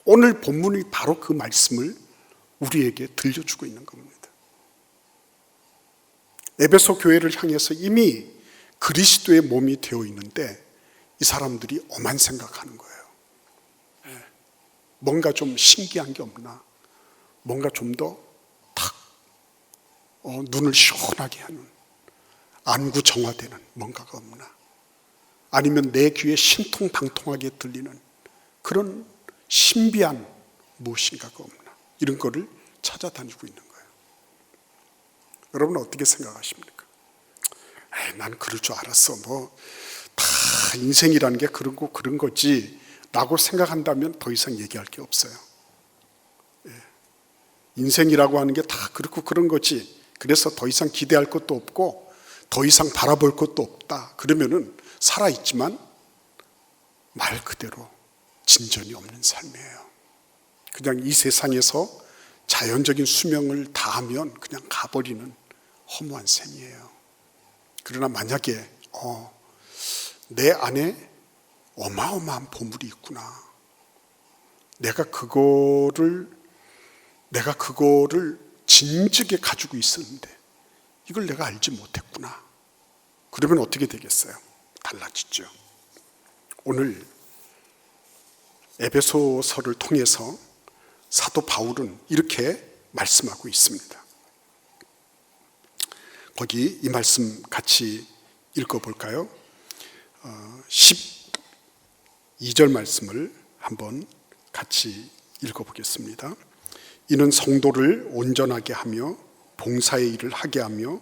오늘 본문이 바로 그 말씀을 우리에게 들려주고 있는 겁니다. 에베소 교회를 향해서 이미 그리스도의 몸이 되어 있는데 이 사람들이 엄한 생각하는 거예요. 뭔가 좀 신기한 게 없나? 뭔가 좀 더 탁 눈을 시원하게 하는, 안구정화되는 뭔가가 없나? 아니면 내 귀에 신통방통하게 들리는 그런 신비한 무엇인가가 없나? 이런 거를 찾아다니고 있는 거예요. 여러분 어떻게 생각하십니까? 난 그럴 줄 알았어. 다 인생이라는 게 그런 거지 라고 생각한다면 더 이상 얘기할 게 없어요. 인생이라고 하는 게 다 그렇고 그런 거지. 그래서 더 이상 기대할 것도 없고 더 이상 바라볼 것도 없다. 그러면은 살아있지만 말 그대로 진전이 없는 삶이에요. 그냥 이 세상에서 자연적인 수명을 다하면 그냥 가버리는 허무한 셈이에요. 그러나 만약에 내 안에 어마어마한 보물이 있구나. 내가 그거를 진즉에 가지고 있었는데 이걸 내가 알지 못했구나. 그러면 어떻게 되겠어요? 달라지죠. 오늘 에베소서를 통해서 사도 바울은 이렇게 말씀하고 있습니다. 거기 이 말씀 같이 읽어볼까요? 12절 말씀을 한번 같이 읽어보겠습니다. 이는 성도를 온전하게 하며 봉사의 일을 하게 하며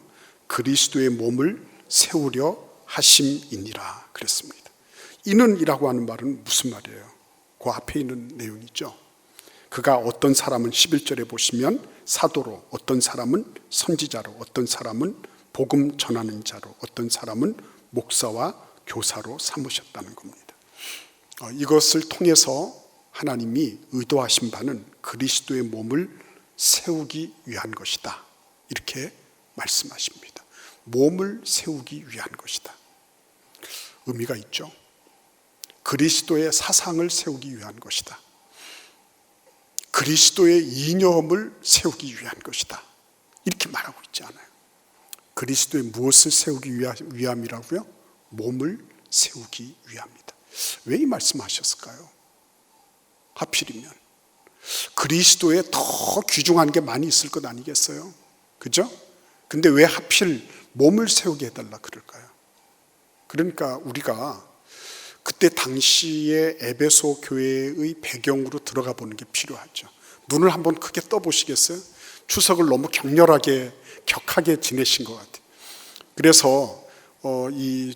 그리스도의 몸을 세우려 하심이니라 그랬습니다. 이는이라고 하는 말은 무슨 말이에요? 그 앞에 있는 내용이죠. 그가 어떤 사람은 11절에 보시면 사도로, 어떤 사람은 선지자로, 어떤 사람은 복음 전하는 자로, 어떤 사람은 목사와 교사로 삼으셨다는 겁니다. 이것을 통해서 하나님이 의도하신 바는 그리스도의 몸을 세우기 위한 것이다. 이렇게 말씀하십니다. 몸을 세우기 위한 것이다. 의미가 있죠. 그리스도의 사상을 세우기 위한 것이다. 그리스도의 이념을 세우기 위한 것이다. 이렇게 말하고 있지 않아요. 그리스도의 무엇을 세우기 위함이라고요? 몸을 세우기 위함이다. 왜 이 말씀하셨을까요? 하필이면 그리스도에 더 귀중한 게 많이 있을 것 아니겠어요? 그죠? 근데 왜 하필 몸을 세우게 해달라 그럴까요? 그러니까 우리가 그때 당시의 에베소 교회의 배경으로 들어가 보는 게 필요하죠. 눈을 한번 크게 떠보시겠어요? 추석을 너무 격하게 지내신 것 같아요. 그래서 이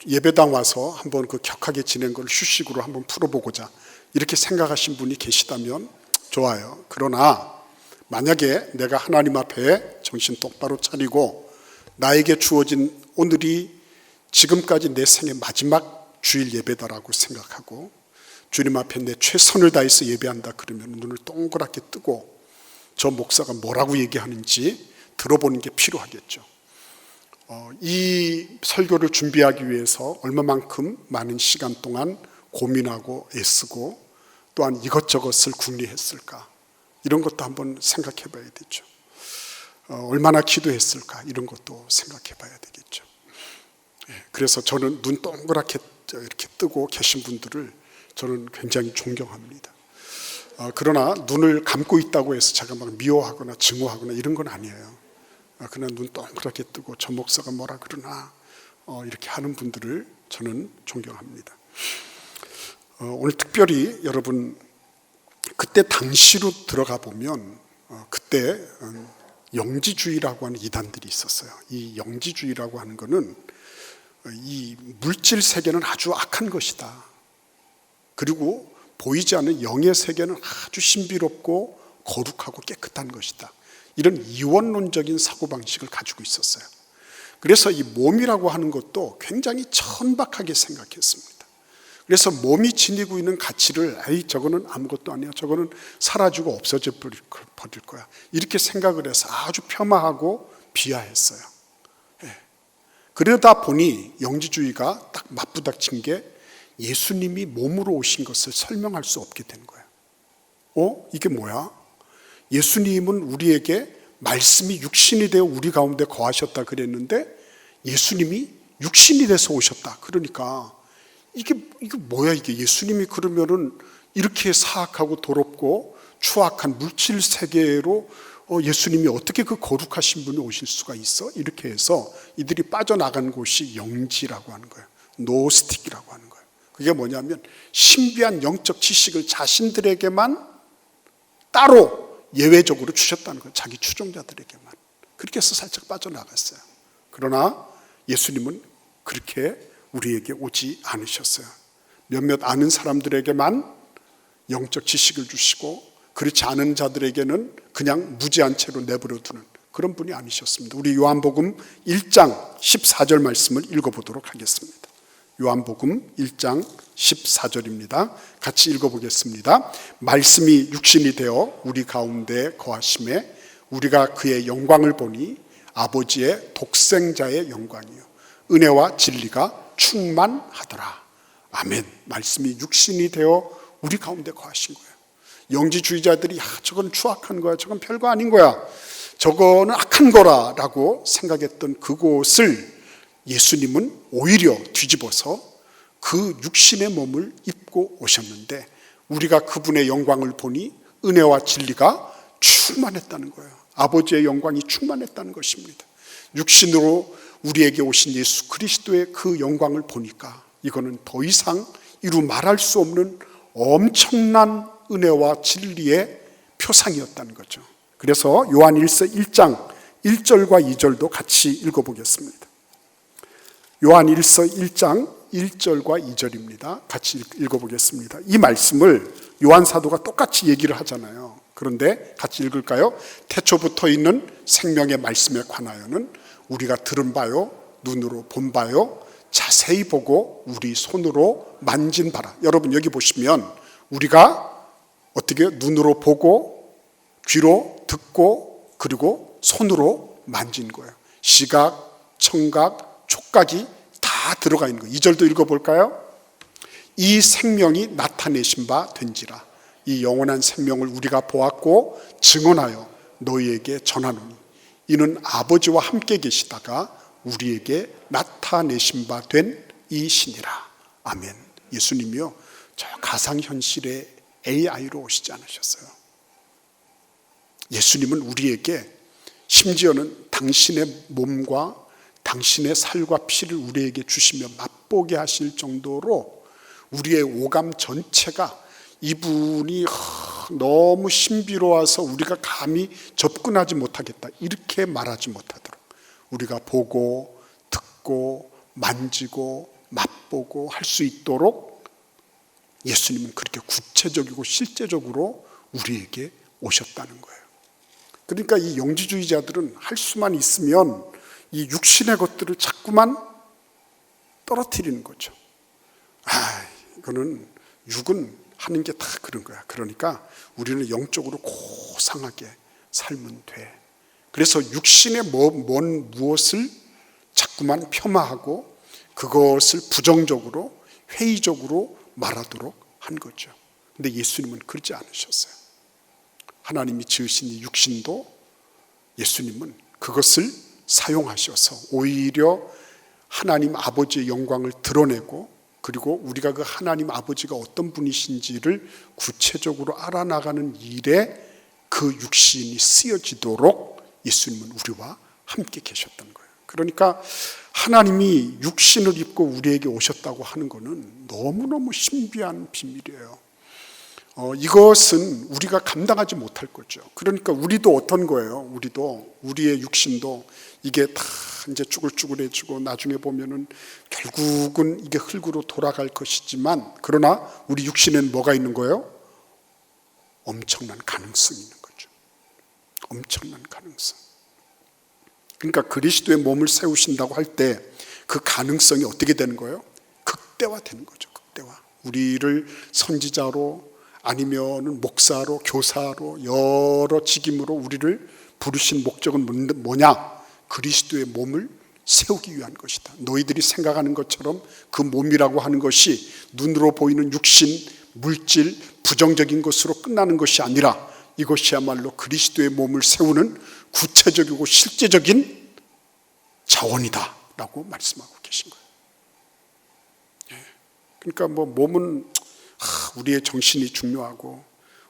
예배당 와서 한번 그 격하게 지낸 걸 휴식으로 한번 풀어보고자 이렇게 생각하신 분이 계시다면 좋아요. 그러나 만약에 내가 하나님 앞에 정신 똑바로 차리고 나에게 주어진 오늘이 지금까지 내 생의 마지막 주일 예배다라고 생각하고 주님 앞에 내 최선을 다해서 예배한다 그러면 눈을 동그랗게 뜨고 저 목사가 뭐라고 얘기하는지 들어보는 게 필요하겠죠. 이 설교를 준비하기 위해서 얼마만큼 많은 시간 동안 고민하고 애쓰고 또한 이것저것을 궁리했을까, 이런 것도 한번 생각해 봐야 되죠. 얼마나 기도했을까, 이런 것도 생각해 봐야 되겠죠. 그래서 저는 눈 동그랗게 이렇게 뜨고 계신 분들을 저는 굉장히 존경합니다. 그러나 눈을 감고 있다고 해서 제가 막 미워하거나 증오하거나 이런 건 아니에요. 그냥 눈 동그랗게 뜨고 저 목사가 뭐라 그러나 이렇게 하는 분들을 저는 존경합니다. 오늘 특별히 여러분 그때 당시로 들어가 보면 그때 영지주의라고 하는 이단들이 있었어요. 이 영지주의라고 하는 거는 이 물질 세계는 아주 악한 것이다. 그리고 보이지 않는 영의 세계는 아주 신비롭고 거룩하고 깨끗한 것이다. 이런 이원론적인 사고방식을 가지고 있었어요. 그래서 이 몸이라고 하는 것도 굉장히 천박하게 생각했습니다. 그래서 몸이 지니고 있는 가치를 저거는 아무것도 아니야, 저거는 사라지고 없어져 버릴 거야, 이렇게 생각을 해서 아주 폄하하고 비하했어요. 그러다 보니 영지주의가 딱 맞부닥친 게 예수님이 몸으로 오신 것을 설명할 수 없게 된 거예요. 이게 뭐야? 예수님은 우리에게 말씀이 육신이 되어 우리 가운데 거하셨다 그랬는데 예수님이 육신이 돼서 오셨다. 그러니까 이게 뭐야 이게? 예수님이 그러면은 이렇게 사악하고 더럽고 추악한 물질 세계로 예수님이 어떻게 그 거룩하신 분이 오실 수가 있어? 이렇게 해서 이들이 빠져나간 곳이 영지라고 하는 거예요. 노스틱이라고 하는 거예요. 그게 뭐냐면 신비한 영적 지식을 자신들에게만 따로 예외적으로 주셨다는 거예요. 자기 추종자들에게만. 그렇게 해서 살짝 빠져나갔어요. 그러나 예수님은 그렇게 우리에게 오지 않으셨어요. 몇몇 아는 사람들에게만 영적 지식을 주시고 그렇지 않은 자들에게는 그냥 무지한 채로 내버려 두는 그런 분이 아니셨습니다. 우리 요한복음 1장 14절 말씀을 읽어보도록 하겠습니다. 요한복음 1장 14절입니다. 같이 읽어보겠습니다. 말씀이 육신이 되어 우리 가운데 거하심에 우리가 그의 영광을 보니 아버지의 독생자의 영광이요 은혜와 진리가 충만하더라. 아멘. 말씀이 육신이 되어 우리 가운데 거하신 거예요. 영지주의자들이 저건 추악한 거야, 저건 별거 아닌 거야, 저거는 악한 거라라고 생각했던 그곳을 예수님은 오히려 뒤집어서 그 육신의 몸을 입고 오셨는데 우리가 그분의 영광을 보니 은혜와 진리가 충만했다는 거예요. 아버지의 영광이 충만했다는 것입니다. 육신으로 우리에게 오신 예수 그리스도의 그 영광을 보니까 이거는 더 이상 이루 말할 수 없는 엄청난 은혜와 진리의 표상이었다는 거죠. 그래서 요한일서 1장 1절과 2절도 같이 읽어보겠습니다. 요한일서 1장 1절과 2절입니다. 같이 읽어보겠습니다. 이 말씀을 요한 사도가 똑같이 얘기를 하잖아요. 그런데 같이 읽을까요? 태초부터 있는 생명의 말씀에 관하여는 우리가 들은 바요, 눈으로 본 바요, 자세히 보고 우리 손으로 만진 바라. 여러분 여기 보시면 우리가 어떻게 눈으로 보고 귀로 듣고 그리고 손으로 만진 거예요. 시각, 청각, 촉각이 다 들어가 있는 거예요. 2절도 읽어볼까요? 이 생명이 나타내신 바 된지라. 이 영원한 생명을 우리가 보았고 증언하여 너희에게 전하노니 이는 아버지와 함께 계시다가 우리에게 나타내신 바 된 이 신이라. 아멘. 예수님이요 저 가상현실의 AI로 오시지 않으셨어요. 예수님은 우리에게 심지어는 당신의 몸과 당신의 살과 피를 우리에게 주시며 맛보게 하실 정도로 우리의 오감 전체가 이분이 너무 신비로워서 우리가 감히 접근하지 못하겠다 이렇게 말하지 못하도록 우리가 보고 듣고 만지고 맛보고 할 수 있도록 예수님은 그렇게 구체적이고 실제적으로 우리에게 오셨다는 거예요. 그러니까 이 영지주의자들은 할 수만 있으면 이 육신의 것들을 자꾸만 떨어뜨리는 거죠. 이거는 육은 하는 게 다 그런 거야. 그러니까 우리는 영적으로 고상하게 살면 돼. 그래서 육신의 무엇을 자꾸만 폄하하고 그것을 부정적으로 회의적으로 말하도록 한 거죠. 근데 예수님은 그러지 않으셨어요. 하나님이 지으신 이 육신도 예수님은 그것을 사용하셔서 오히려 하나님 아버지의 영광을 드러내고 그리고 우리가 그 하나님 아버지가 어떤 분이신지를 구체적으로 알아나가는 일에 그 육신이 쓰여지도록 예수님은 우리와 함께 계셨던 거예요. 그러니까 하나님이 육신을 입고 우리에게 오셨다고 하는 것은 너무너무 신비한 비밀이에요. 이것은 우리가 감당하지 못할 거죠. 그러니까 우리도 어떤 거예요? 우리의 육신도 이게 다 이제 쭈글쭈글해지고 나중에 보면은 결국은 이게 흙으로 돌아갈 것이지만 그러나 우리 육신에는 뭐가 있는 거예요? 엄청난 가능성이 있는 거죠. 엄청난 가능성. 그러니까 그리스도의 몸을 세우신다고 할 때 그 가능성이 어떻게 되는 거예요? 극대화되는 거죠. 극대화. 우리를 선지자로 아니면은 목사로 교사로 여러 직임으로 우리를 부르신 목적은 뭐냐? 그리스도의 몸을 세우기 위한 것이다. 너희들이 생각하는 것처럼 그 몸이라고 하는 것이 눈으로 보이는 육신 물질, 부정적인 것으로 끝나는 것이 아니라 이것이야말로 그리스도의 몸을 세우는 구체적이고 실제적인 자원이다 라고 말씀하고 계신 거예요. 그러니까 몸은 우리의 정신이 중요하고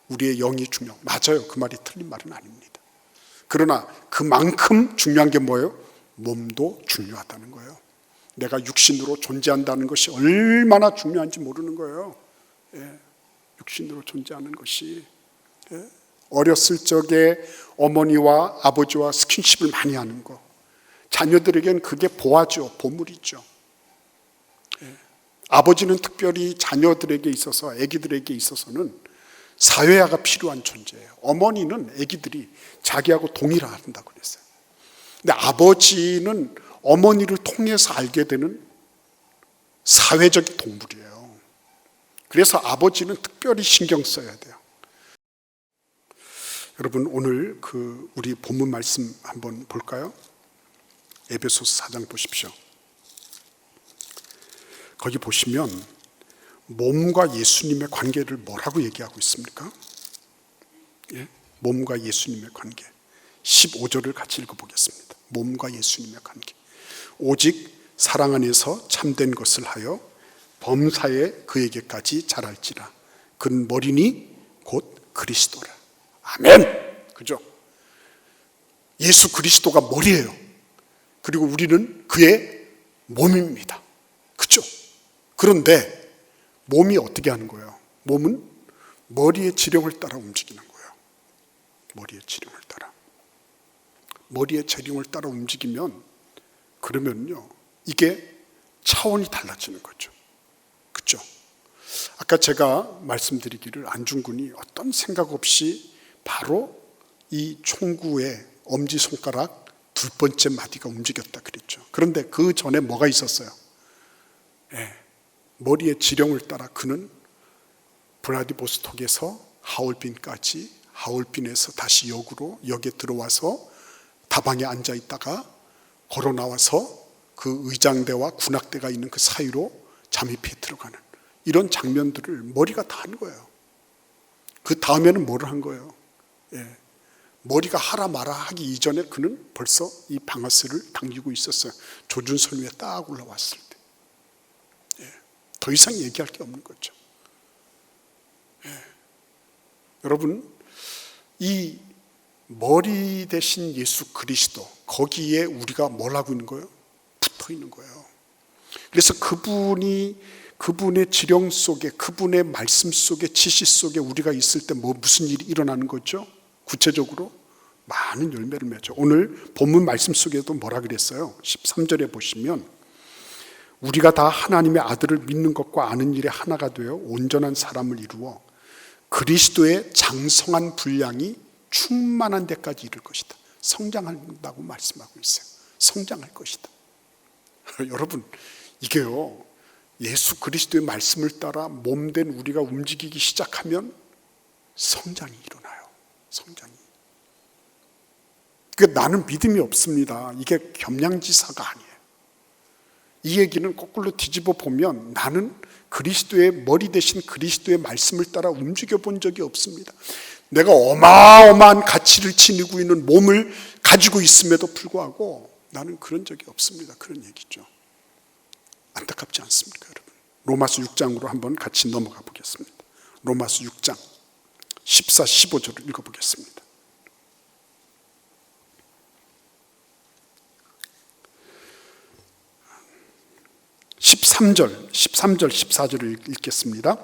우리의 영이 중요하고, 맞아요. 그 말이 틀린 말은 아닙니다. 그러나 그만큼 중요한 게 뭐예요? 몸도 중요하다는 거예요. 내가 육신으로 존재한다는 것이 얼마나 중요한지 모르는 거예요. 육신으로 존재하는 것이. 어렸을 적에 어머니와 아버지와 스킨십을 많이 하는 거, 자녀들에게는 그게 보아죠. 보물이죠. 아버지는 특별히 자녀들에게 있어서, 아기들에게 있어서는 사회화가 필요한 존재예요. 어머니는 아기들이 자기하고 동의를 한다고 그랬어요. 근데 아버지는 어머니를 통해서 알게 되는 사회적 동물이에요. 그래서 아버지는 특별히 신경 써야 돼요. 여러분, 오늘 우리 본문 말씀 한번 볼까요? 에베소서 4장 보십시오. 거기 보시면 몸과 예수님의 관계를 뭐라고 얘기하고 있습니까? 몸과 예수님의 관계. 15절을 같이 읽어보겠습니다. 몸과 예수님의 관계. 오직 사랑 안에서 참된 것을 하여 범사에 그에게까지 자랄지라. 그는 머리니 곧 그리스도라. 아멘. 그죠? 예수 그리스도가 머리예요. 그리고 우리는 그의 몸입니다. 그죠? 그런데 몸이 어떻게 하는 거예요? 몸은 머리의 지령을 따라 움직이는 거예요. 머리의 지령을 따라. 머리의 지령을 따라 움직이면, 그러면요, 이게 차원이 달라지는 거죠. 그죠? 아까 제가 말씀드리기를 안중근이 어떤 생각 없이 바로 이 총구의 엄지손가락 두 번째 마디가 움직였다 그랬죠. 그런데 그 전에 뭐가 있었어요? 머리의 지령을 따라 그는 블라디보스톡에서 하얼빈까지, 하얼빈에서 다시 역에 들어와서 다방에 앉아 있다가 걸어 나와서 그 의장대와 군악대가 있는 그 사이로 잠입해 들어가는 이런 장면들을 머리가 다 한 거예요. 그 다음에는 뭐를 한 거예요? 머리가 하라 마라 하기 이전에 그는 벌써 이 방아쇠를 당기고 있었어요. 조준선 위에 딱 올라왔을 때. 더 이상 얘기할 게 없는 거죠. 여러분, 이 머리 대신 예수 그리스도, 거기에 우리가 뭘 하고 있는 거예요? 붙어 있는 거예요. 그래서 그분의 지령 속에, 그분의 말씀 속에, 지시 속에 우리가 있을 때 무슨 일이 일어나는 거죠? 구체적으로 많은 열매를 맺죠. 오늘 본문 말씀 속에도 뭐라 그랬어요? 13절에 보시면 우리가 다 하나님의 아들을 믿는 것과 아는 일에 하나가 되어 온전한 사람을 이루어 그리스도의 장성한 분량이 충만한 데까지 이를 것이다. 성장한다고 말씀하고 있어요. 성장할 것이다. 여러분, 이게요, 예수 그리스도의 말씀을 따라 몸된 우리가 움직이기 시작하면 성장이 일어나요. 성장이. 그러니까 나는 믿음이 없습니다. 이게 겸양지사가 아니에요. 이 얘기는 거꾸로 뒤집어 보면 나는 그리스도의 머리 대신 그리스도의 말씀을 따라 움직여 본 적이 없습니다. 내가 어마어마한 가치를 지니고 있는 몸을 가지고 있음에도 불구하고 나는 그런 적이 없습니다. 그런 얘기죠. 안타깝지 않습니까, 여러분? 로마서 6장으로 한번 같이 넘어가 보겠습니다. 로마서 6장 14, 15절을 읽어보겠습니다. 13절, 14절을 읽겠습니다.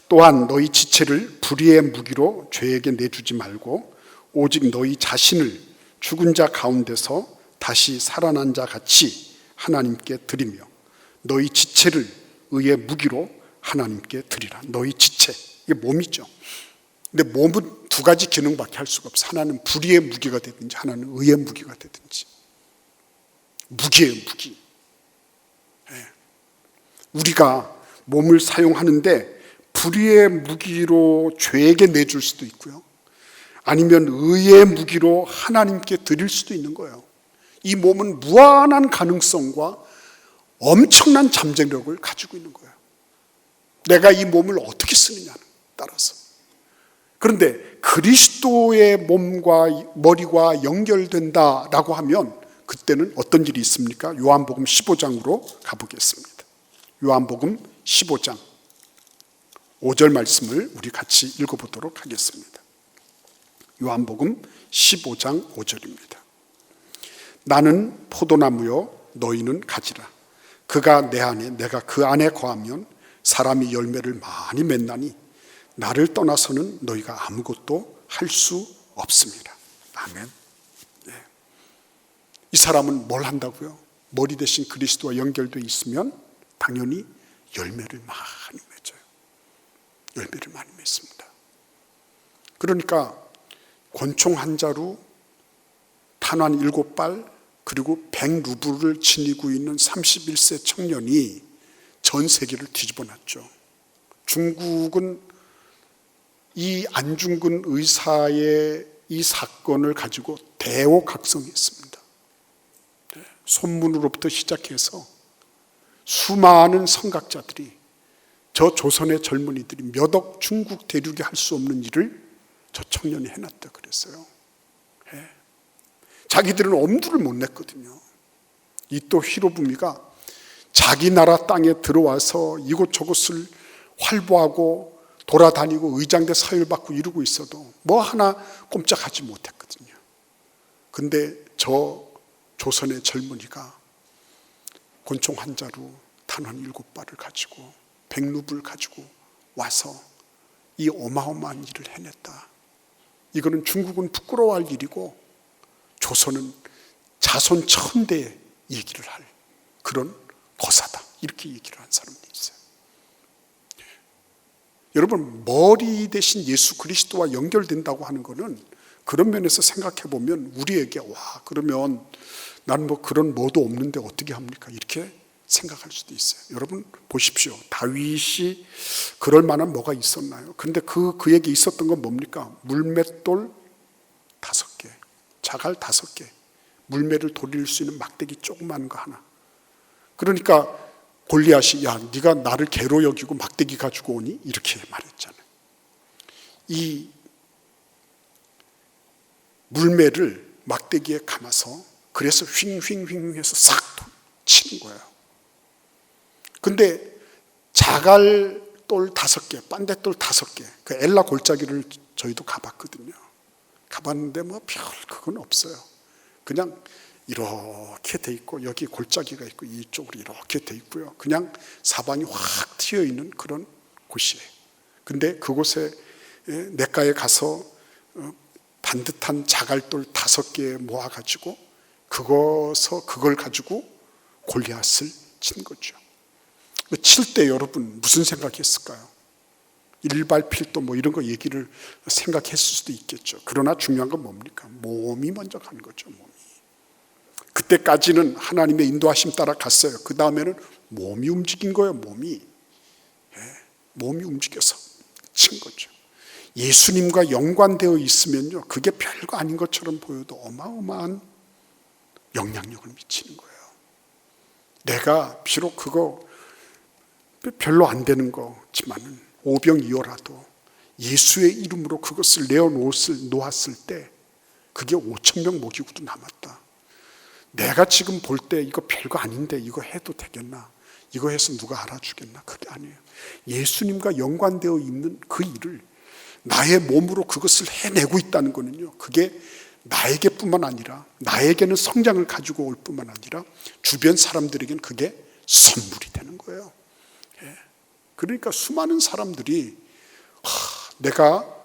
또한 너희 지체를 불의의 무기로 죄에게 내주지 말고 오직 너희 자신을 죽은 자 가운데서 다시 살아난 자 같이 하나님께 드리며 너희 지체를 의의 무기로 하나님께 드리라. 너희 지체, 이게 몸이죠. 근데 몸은 두 가지 기능밖에 할 수가 없어. 하나는 불의의 무기가 되든지 하나는 의의 무기가 되든지. 무기예요, 무기. 우리가 몸을 사용하는데 불의의 무기로 죄에게 내줄 수도 있고요, 아니면 의의 무기로 하나님께 드릴 수도 있는 거예요. 이 몸은 무한한 가능성과 엄청난 잠재력을 가지고 있는 거예요. 내가 이 몸을 어떻게 쓰느냐는 따라서. 그런데 그리스도의 몸과 머리가 연결된다라고 하면 그때는 어떤 일이 있습니까? 요한복음 15장으로 가보겠습니다. 요한복음 15장 5절 말씀을 우리 같이 읽어보도록 하겠습니다. 요한복음 15장 5절입니다. 나는 포도나무요 너희는 가지라. 그가 내 안에 내가 그 안에 거하면 사람이 열매를 많이 맺나니 나를 떠나서는 너희가 아무것도 할 수 없습니다. 아멘. 네. 이 사람은 뭘 한다고요? 머리 대신 그리스도와 연결되어 있으면 당연히 열매를 많이 맺어요. 열매를 많이 맺습니다. 그러니까 권총 한 자루, 탄환 7발, 그리고 100루블을 지니고 있는 31세 청년이 전 세계를 뒤집어 놨죠. 중국은 이 안중근 의사의 이 사건을 가지고 대오각성했습니다. 손문으로부터 시작해서 수많은 성각자들이 저 조선의 젊은이들이 몇 억 중국 대륙이 할 수 없는 일을 저 청년이 해놨다 그랬어요. 자기들은 엄두를 못 냈거든요. 이또 히로부미가 자기 나라 땅에 들어와서 이곳저곳을 활보하고 돌아다니고 의장대 사율받고 이러고 있어도 뭐 하나 꼼짝하지 못했거든요. 근데 저 조선의 젊은이가 권총 한 자루, 탄환 7발을 가지고 100루블 가지고 와서 이 어마어마한 일을 해냈다. 이거는 중국은 부끄러워할 일이고 조선은 자손 천대의 얘기를 할 그런 거사다. 이렇게 얘기를 한 사람들이 있어요. 여러분, 머리 대신 예수 그리스도와 연결된다고 하는 것은 그런 면에서 생각해 보면 우리에게 와, 그러면 난 뭐 그런 뭐도 없는데 어떻게 합니까? 이렇게 생각할 수도 있어요. 여러분 보십시오. 다윗이 그럴 만한 뭐가 있었나요? 그런데 그에게 있었던 건 뭡니까? 물맷돌 5개, 자갈 5개, 물매를 돌릴 수 있는 막대기 조그만 거 하나. 그러니까 골리앗이 야, 네가 나를 개로 여기고 막대기 가지고 오니? 이렇게 말했잖아요. 이 물매를 막대기에 감아서 그래서 휑휑휑 해서 싹 치는 거예요. 근데 자갈돌 5개, 빤대돌 5개, 그 엘라 골짜기를 저희도 가봤거든요. 가봤는데 뭐 별 그건 없어요. 그냥 이렇게 돼 있고 여기 골짜기가 있고 이쪽으로 이렇게 돼 있고요. 그냥 사방이 확 트여 있는 그런 곳이에요. 근데 그곳에 냇가에 가서 반듯한 자갈돌 5개 모아가지고 그걸 가지고 골리앗을 친 거죠. 칠 때 여러분 무슨 생각했을까요? 일발필도 뭐 이런 거 얘기를 생각했을 수도 있겠죠. 그러나 중요한 건 뭡니까? 몸이 먼저 간 거죠. 몸이. 그때까지는 하나님의 인도하심 따라 갔어요. 그 다음에는 몸이 움직인 거예요. 몸이 움직여서 친 거죠. 예수님과 연관되어 있으면요, 그게 별거 아닌 것처럼 보여도 어마어마한 영향력을 미치는 거예요. 내가 비록 그거 별로 안 되는 거지만은 오병이어라도 예수의 이름으로 그것을 놓았을 때 그게 5,000명 먹이고도 남았다. 내가 지금 볼 때 이거 별거 아닌데 이거 해도 되겠나? 이거 해서 누가 알아주겠나? 그게 아니에요. 예수님과 연관되어 있는 그 일을 나의 몸으로 그것을 해내고 있다는 거는요, 그게 나에게뿐만 아니라 나에게는 성장을 가지고 올 뿐만 아니라 주변 사람들에게는 그게 선물이 되는 거예요. 그러니까 수많은 사람들이 내가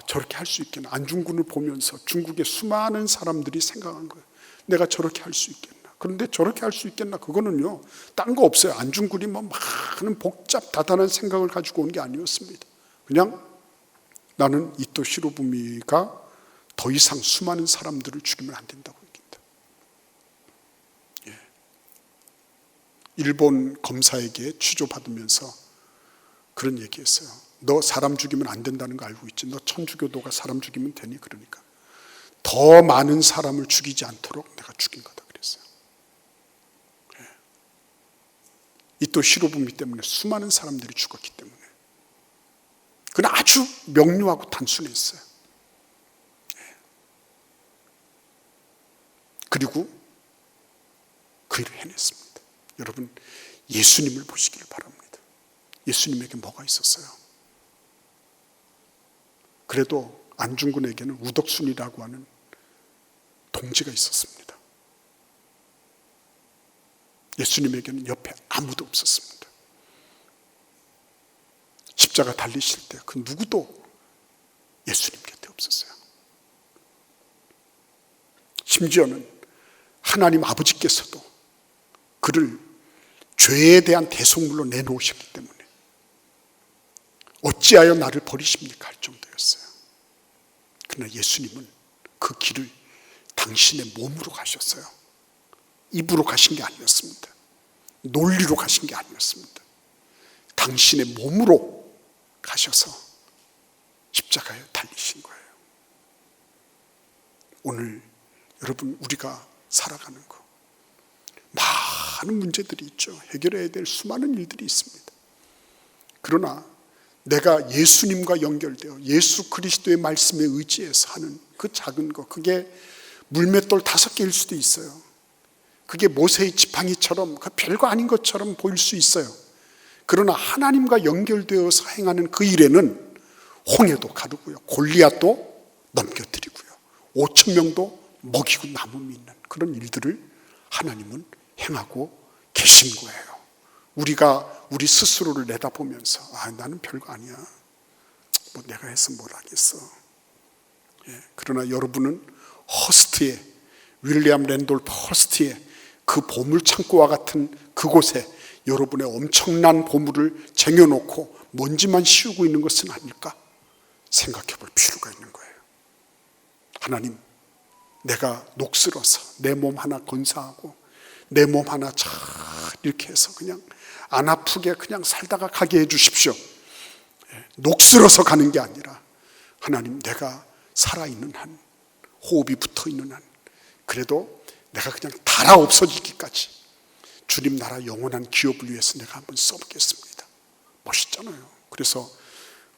저렇게 할 수 있겠나. 안중근을 보면서 중국의 수많은 사람들이 생각한 거예요. 내가 저렇게 할 수 있겠나. 그런데 저렇게 할 수 있겠나. 그거는요, 딴 거 없어요. 안중근이 뭐 많은 복잡 다단한 생각을 가지고 온 게 아니었습니다. 그냥 나는 이토 히로부미가 더 이상 수많은 사람들을 죽이면 안 된다고 얘기합니다. 일본 검사에게 취조받으면서 그런 얘기했어요. 너 사람 죽이면 안 된다는 거 알고 있지? 너 천주교도가 사람 죽이면 되니? 그러니까 더 많은 사람을 죽이지 않도록 내가 죽인 거다 그랬어요. 이토 히로부미 때문에 수많은 사람들이 죽었기 때문에. 그건 아주 명료하고 단순했어요. 그리고 그 일을 해냈습니다. 여러분, 예수님을 보시기를 바랍니다. 예수님에게 뭐가 있었어요? 그래도 안중근에게는 우덕순이라고 하는 동지가 있었습니다. 예수님에게는 옆에 아무도 없었습니다. 십자가 달리실 때 그 누구도 예수님 곁에 없었어요. 심지어는 하나님 아버지께서도 그를 죄에 대한 대속물로 내놓으셨기 때문에 어찌하여 나를 버리십니까? 할 정도였어요. 그러나 예수님은 그 길을 당신의 몸으로 가셨어요. 입으로 가신 게 아니었습니다. 논리로 가신 게 아니었습니다. 당신의 몸으로 가셔서 십자가에 달리신 거예요. 오늘 여러분, 우리가 살아가는 거 많은 문제들이 있죠. 해결해야 될 수많은 일들이 있습니다. 그러나 내가 예수님과 연결되어 예수 그리스도의 말씀에 의지해서 하는 그 작은 거, 그게 물맷돌 5개일 수도 있어요. 그게 모세의 지팡이처럼 그 별거 아닌 것처럼 보일 수 있어요. 그러나 하나님과 연결되어서 행하는 그 일에는 홍해도 가르고요, 골리앗도 넘겨드리고요, 5,000명도 먹이고 남음이 있는 그런 일들을 하나님은 행하고 계신 거예요. 우리가 우리 스스로를 내다보면서 나는 별거 아니야, 뭐 내가 해서 뭘 하겠어. 그러나 여러분은 허스트의, 윌리엄 랜돌프 허스트의 그 보물창고와 같은 그곳에 여러분의 엄청난 보물을 쟁여놓고 먼지만 씌우고 있는 것은 아닐까 생각해 볼 필요가 있는 거예요. 하나님, 내가 녹슬어서 내 몸 하나 건사하고 내 몸 하나 잘 이렇게 해서 그냥 안 아프게 그냥 살다가 가게 해 주십시오. 녹슬어서 가는 게 아니라 하나님, 내가 살아있는 한, 호흡이 붙어있는 한, 그래도 내가 그냥 달아 없어지기까지 주님 나라 영원한 기업을 위해서 내가 한번 써보겠습니다. 멋있잖아요. 그래서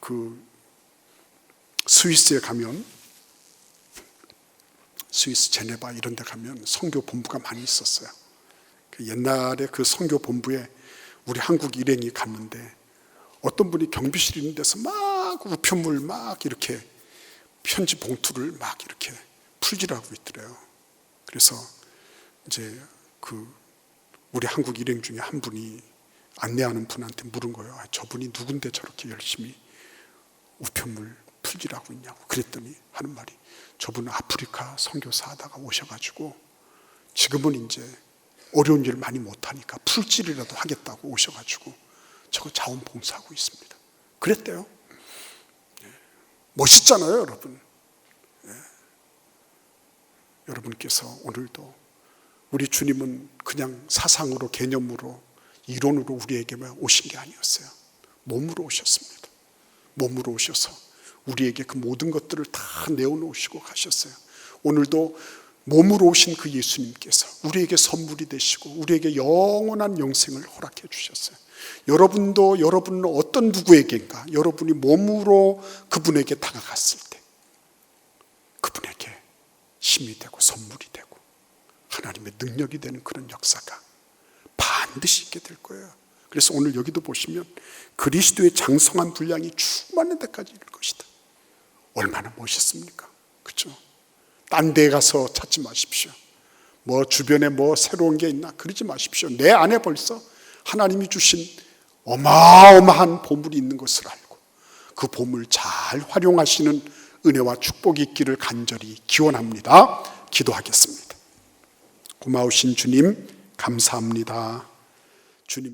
그 스위스에 가면, 스위스 제네바 이런 데 가면 선교 본부가 많이 있었어요. 옛날에 그 선교 본부에 우리 한국 일행이 갔는데 어떤 분이 경비실 있는 데서 막 우편물 막 이렇게 편지 봉투를 막 이렇게 풀질하고 있더래요. 그래서 이제 그 우리 한국 일행 중에 한 분이 안내하는 분한테 물은 거예요. 저분이 누군데 저렇게 열심히 우편물 풀질하고 있냐고. 그랬더니 하는 말이, 저분은 아프리카 선교사 하다가 오셔가지고 지금은 이제 어려운 일 많이 못하니까 풀질이라도 하겠다고 오셔가지고 저거 자원봉사하고 있습니다. 그랬대요. 멋있잖아요, 여러분. 여러분께서 오늘도 우리 주님은 그냥 사상으로, 개념으로, 이론으로 우리에게만 오신 게 아니었어요. 몸으로 오셨습니다. 몸으로 오셔서 우리에게 그 모든 것들을 다 내어놓으시고 가셨어요. 오늘도 몸으로 오신 그 예수님께서 우리에게 선물이 되시고 우리에게 영원한 영생을 허락해 주셨어요. 여러분도 여러분은 어떤 누구에게인가, 여러분이 몸으로 그분에게 다가갔을 때 그분에게 힘이 되고 선물이 되고 하나님의 능력이 되는 그런 역사가 반드시 있게 될 거예요. 그래서 오늘 여기도 보시면 그리스도의 장성한 분량이 충만한 데까지 이를 것이다. 얼마나 멋있습니까? 그렇죠? 딴 데 가서 찾지 마십시오. 뭐 주변에 뭐 새로운 게 있나 그러지 마십시오. 내 안에 벌써 하나님이 주신 어마어마한 보물이 있는 것을 알고 그 보물 잘 활용하시는 은혜와 축복이 있기를 간절히 기원합니다. 기도하겠습니다. 고마우신 주님, 감사합니다. 주님.